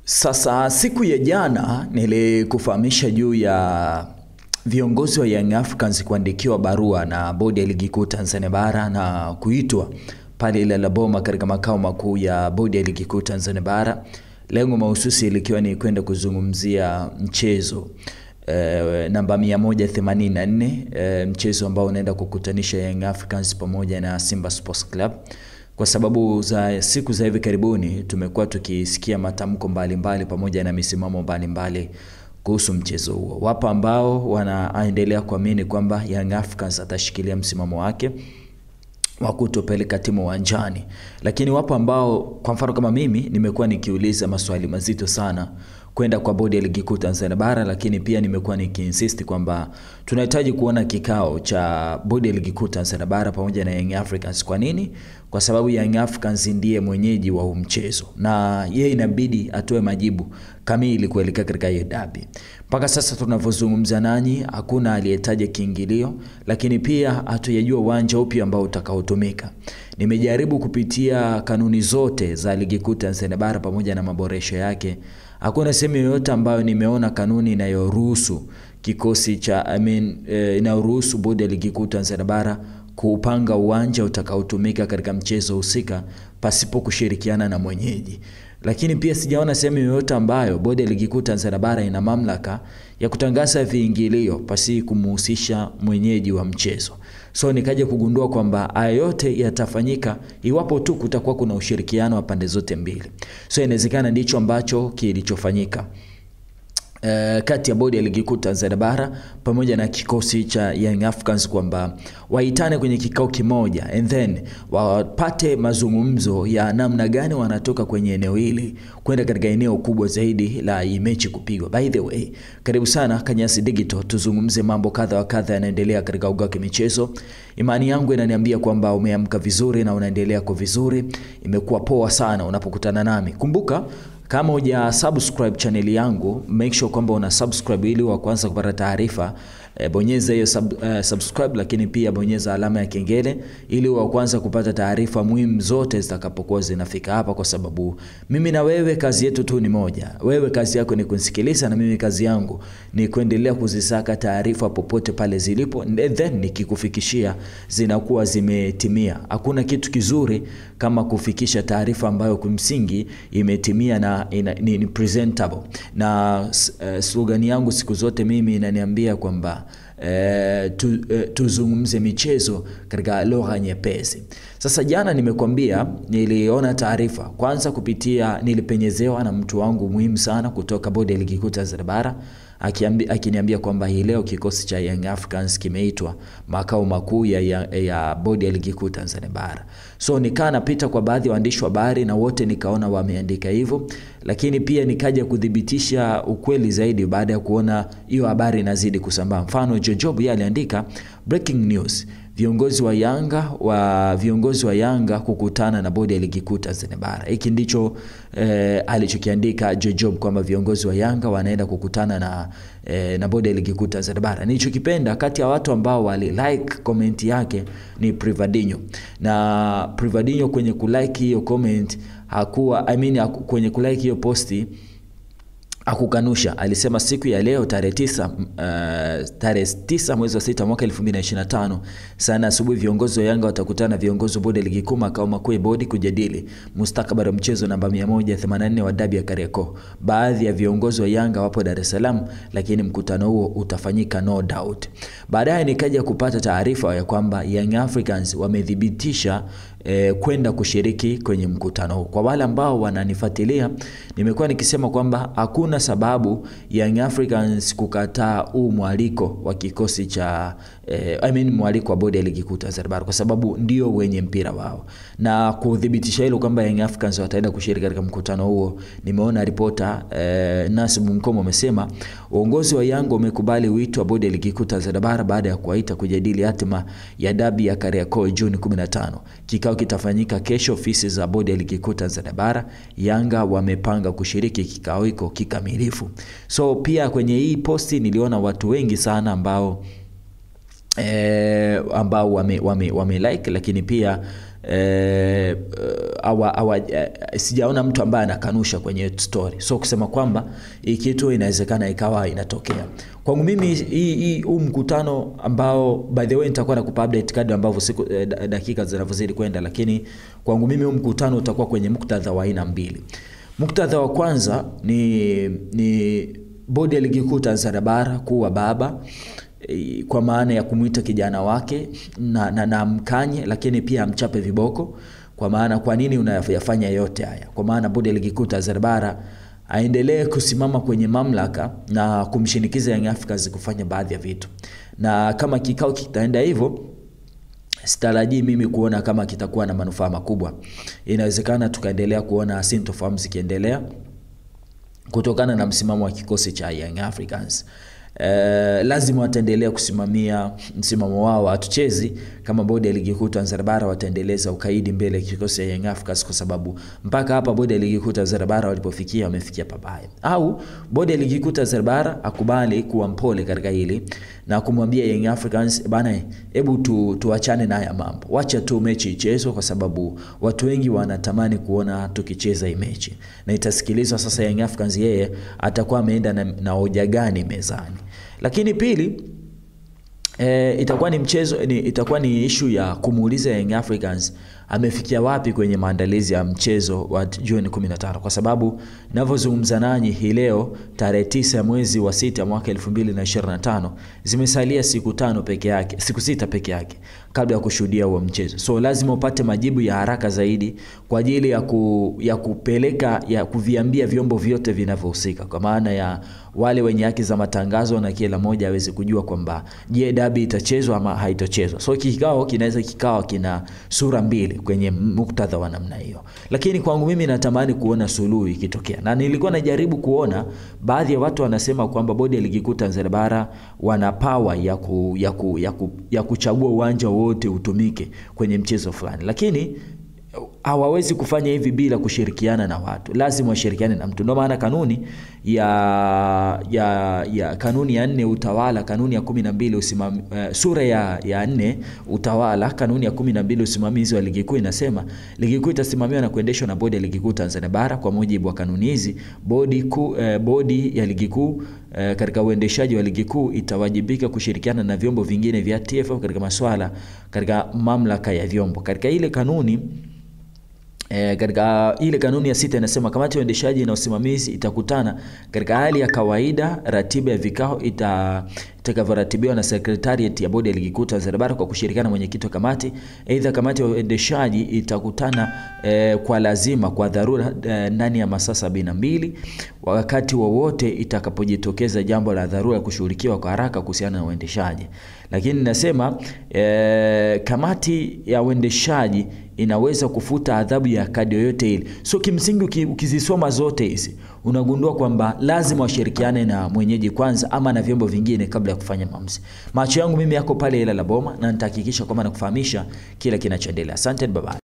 Sasa siku ya jana nilikufahamisha juu ya viongozi wa Young Africans kuandikiwa barua na bodi ya ligi kuu Tanzania bara na kuitwa pale Ilala Boma katika makao makuu ya bodi ya ligi kuu Tanzania bara. Lengo mahususi likiwa ni kwenda kuzungumzia mchezo namba 184, mchezo ambao unaenda kukutanisha Young Africans pamoja na Simba Sports Club. Kwa sababu za siku za hivi karibuni tumekuwa tukisikia matamko mbalimbali pamoja na misimamo mbalimbali kuhusu mchezo huo. Wapo ambao wanaendelea kuamini kwamba Young Africans atashikilia msimamo wake wa kutopeleka timu uwanjani. Lakini wapo ambao, kwa mfano kama mimi, nimekuwa nikiuliza maswali mazito sana kwenda kwa bodi ya ligi kuu Tanzania bara, lakini pia nimekuwa nikiinsist kwamba tunahitaji kuona kikao cha bodi ya ligi kuu Tanzania bara pamoja na Young Africans. Kwa nini? Kwa sababu Young Africans ndiye mwenyeji wa huu mchezo na yeye inabidi atoe majibu kamili kuelekea katika hiyo dabi. Mpaka sasa tunavyozungumza nanyi hakuna aliyetaja kiingilio, lakini pia hatujajua uwanja upi ambao utakaotumika. Nimejaribu kupitia kanuni zote za ligi kuu Tanzania bara pamoja na maboresho yake. Hakuna sehemu yoyote ambayo nimeona kanuni inayoruhusu kikosi cha inayoruhusu bodi ya ligi kuu Tanzania bara kupanga uwanja utakaotumika katika mchezo husika pasipo kushirikiana na mwenyeji. Lakini pia sijaona sehemu yoyote ambayo bodi ya ligi kuu Tanzania bara ina mamlaka ya kutangaza viingilio pasi kumhusisha mwenyeji wa mchezo. So nikaja kugundua kwamba haya yote yatafanyika iwapo tu kutakuwa kuna ushirikiano wa pande zote mbili. So inawezekana ndicho ambacho kilichofanyika kati ya bodi ya ligi kuu Tanzania bara pamoja na kikosi cha Young Africans, kwamba waitane kwenye kikao kimoja and then wapate mazungumzo ya namna gani wanatoka kwenye eneo hili kwenda katika eneo kubwa zaidi la hii mechi kupigwa. By the way, karibu sana Kanyasi Digital, tuzungumze mambo kadha wa kadha yanaendelea katika uga wa michezo. Imani yangu inaniambia kwamba umeamka vizuri na unaendelea kwa vizuri. Imekuwa poa sana unapokutana nami. Kumbuka, kama huja subscribe channel yangu, make sure kwamba una subscribe ili wa kwanza kupata taarifa. Bonyeza hiyo subscribe, lakini pia bonyeza alama ya kengele ili wa kwanza kupata taarifa muhimu zote zitakapokuwa zinafika hapa, kwa sababu mimi na wewe kazi yetu tu ni moja. Wewe kazi yako ni kunisikiliza na mimi kazi yangu ni kuendelea kuzisaka taarifa popote pale zilipo, then nikikufikishia zinakuwa zimetimia. Hakuna kitu kizuri kama kufikisha taarifa ambayo kumsingi imetimia na ni presentable. Na slogan yangu siku zote mimi inaniambia kwamba tuzungumze michezo katika lugha nyepesi. Sasa jana nimekuambia niliona taarifa kwanza kupitia, nilipenyezewa na mtu wangu muhimu sana kutoka bodi ya ligi kuu Tanzania bara akiniambia kwamba hii leo kikosi cha Young Africans kimeitwa makao makuu ya bodi ya ligi kuu Tanzania bara. So nikaa napita kwa baadhi ya waandishi wa habari na wote nikaona wameandika hivyo, lakini pia nikaja kudhibitisha ukweli zaidi baada ya kuona hiyo habari inazidi kusambaa. Mfano, Jojob yeye aliandika breaking news, viongozi wa Yanga kukutana na bodi ya ligi kuu Tanzania bara. Hiki ndicho alichokiandika Jojob, kwamba viongozi wa Yanga wanaenda kukutana na bodi ya ligi kuu Tanzania bara. Nilichokipenda kati ya watu ambao wali like comment yake ni Privadinho. Na Privadinho kwenye kulike hiyo comment kwenye kulike hiyo posti akukanusha. Alisema siku ya leo tarehe 9 mwezi wa 6 mwaka 2025 sana asubuhi viongozi wa Yanga watakutana na viongozi wa bodi ya ligi kuu makao makuu ya bodi kujadili mustakabali wa mchezo namba 184 wa dabi ya Kariakoo. Baadhi ya viongozi wa Yanga wapo Dar es Salaam, lakini mkutano huo utafanyika no doubt. Baadaye nikaja kupata taarifa ya kwamba Young Africans wamedhibitisha kwenda kushiriki kwenye mkutano huu. Kwa wale ambao wananifuatilia, nimekuwa nikisema kwamba hakuna sababu Young Africans kukataa huu mwaliko wa kikosi cha mwaliko wa bodi ya ligi kuu Tanzania bara, kwa sababu ndio wenye mpira wao. Na kudhibitisha hilo kwamba Young Africans wataenda kushiriki katika mkutano huo, nimeona ripota Nasib Mkomo amesema uongozi wa Yanga umekubali wito wa bodi ya ligi kuu Tanzania bara baada ya kuwaita kujadili hatima ya dabi ya Kariakoo Juni 15. Kikao kitafanyika kesho ofisi za bodi ya ligi kuu Tanzania bara. Yanga wamepanga kushiriki kikao hiko kikamilifu. So pia kwenye hii posti niliona watu wengi sana ambao wame like, lakini pia sijaona mtu ambaye anakanusha kwenye story. So kusema kwamba hii kitu inawezekana ikawa inatokea. Kwangu mimi huu mkutano ambao by the way nitakuwa nakupa update kadri ambavyo siku dakika zinavyozidi kwenda, lakini kwangu mimi huu mkutano utakuwa kwenye muktadha wa aina mbili. Muktadha wa kwanza ni bodi ya ligi kuu Tanzania bara kuwa baba, kwa maana ya kumuita kijana wake na mkanye, lakini pia amchape viboko. Kwa maana kwa nini unayafanya yote haya? Kwa maana bodi ya ligi kuu Tanzania bara aendelee kusimama kwenye mamlaka na kumshinikiza Young Africans kufanya baadhi ya vitu. Na kama kikao kitaenda hivyo, sitarajii mimi kuona kama kitakuwa na manufaa makubwa. Inawezekana tukaendelea kuona sintofahamu zikiendelea kutokana na msimamo wa kikosi cha Young Africans. Lazima wataendelea kusimamia msimamo wao, hatuchezi kama bodi ya ligi kuu Tanzania bara wataendeleza ukaidi mbele ya kikosi cha Young Africans, kwa sababu mpaka hapa bodi ya ligi kuu Tanzania bara walipofikia wamefikia pabaya. Au bodi ya ligi kuu Tanzania bara akubali kuwa mpole katika hili na kumwambia Young Africans, bana, hebu tuachane na haya mambo, wacha tu mechi ichezwe, kwa sababu watu wengi wanatamani kuona tukicheza hii mechi na itasikilizwa. Sasa Young Africans yeye atakuwa ameenda na hoja gani mezani. Lakini pili, itakuwa ni issue ya kumuuliza Young Africans amefikia wapi kwenye maandalizi ya mchezo wa Juni 15, kwa sababu ninavyozungumza nanyi hii leo tarehe 9 ya mwezi wa 6 mwaka 2025 zimesalia siku 6 peke yake kabla ya kushuhudia huo mchezo. So lazima upate majibu ya haraka zaidi kwa ajili ya kuviambia vyombo vyote vinavyohusika, kwa maana ya wale wenye haki za matangazo, na kila mmoja aweze kujua kwamba je, dabi itachezwa ama haitochezwa. So kikao kinaweza kikawa kina sura mbili kwenye muktadha wa namna hiyo. Lakini kwangu mimi natamani kuona suluhu ikitokea. Na nilikuwa najaribu kuona baadhi ya watu wanasema kwamba bodi ya ligi kuu Tanzania bara wana power ya kuchagua uwanja wote utumike kwenye mchezo fulani. Lakini hawawezi kufanya hivi bila kushirikiana na watu. Lazima washirikiane na mtu. Ndio maana kanuni kanuni ya 4 utawala, kanuni ya 12 sura ya 4 utawala, kanuni ya 12 usimamizi wa ligi kuu inasema ligi kuu itasimamiwa na kuendeshwa na bodi ya ligi kuu Tanzania bara. Kwa mujibu wa kanuni hizi, bodi ya ligi kuu katika uendeshaji wa ligi kuu itawajibika kushirikiana na vyombo vingine vya TFF katika masuala katika mamlaka ya vyombo. Katika ile kanuni ya 6 inasema kamati ya uendeshaji na usimamizi itakutana katika hali ya kawaida. Ratiba ya vikao itakavyoratibiwa na secretariat ya bodi ya ligi kuu Tanzania bara kwa kushirikiana na mwenyekiti wa kamati. Aidha, kamati ya uendeshaji itakutana kwa lazima kwa dharura ndani ya masaa 72 wakati wowote itakapojitokeza jambo la dharura kushughulikiwa kwa haraka kuhusiana na uendeshaji. Lakini nasema kamati ya uendeshaji inaweza kufuta adhabu ya kadi yoyote ile. So kimsingi ukizisoma zote hizi unagundua kwamba lazima washirikiane na mwenyeji kwanza ama na vyombo vingine kabla ya kufanya maamuzi. Macho yangu mimi yako pale Ilala Boma na nitahakikisha kwamba nakufahamisha kila kinachoendelea. Asante, bye bye.